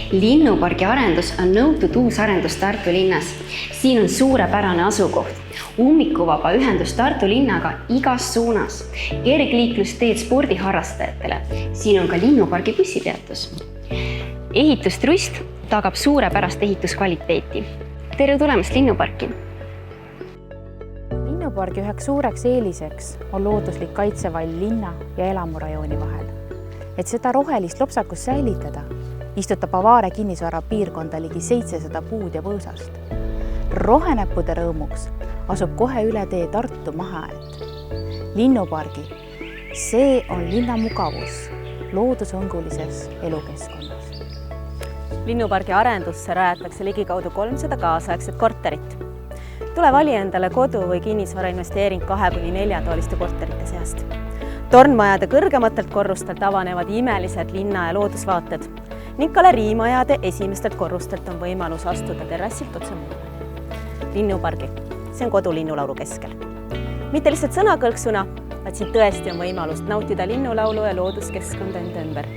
Linnupargi arendus on nõutud uus arendus Tartu linnas. Siin on suurepärane asukoht, ummikuvaba ühendus Tartu linnaga igas suunas, kergliiklusteed spordiharrastajatele. Siin on ka Linnupargi bussipeatus. Ehitustrust tagab suurepärast ehituskvaliteeti. Tere tulemast Linnuparki! Linnupargi üheks suureks eeliseks on looduslik kaitsevall linna ja elamurajooni vahel. Et seda rohelist lopsakust säilitada, istutab Avaare kinnisvara piirkonda ligi 700 puud ja põõsast. Rohenäppude rõõmuks asub kohe üle tee Tartu maheaed. Linnupargi, see on linna mugavus loodusõngulises elukeskkonnas. Linnupargi arendusse rajatakse ligikaudu 300 kaasaegset korterit. Tule vali endale kodu või kinnisvara investeering 2–4 tooliste korterite seast. Tornmajade kõrgematelt korrustelt avanevad imelised linna- ja loodusvaated ning galeriimajade esimestelt korrustelt on võimalus astuda terrassilt otse mulle. Linnupargi, see on kodu linnulaulu keskel. Mitte lihtsalt sõnakõlksuna, vaid siin tõesti on võimalust nautida linnulaulu ja looduskeskkonda enda ümber.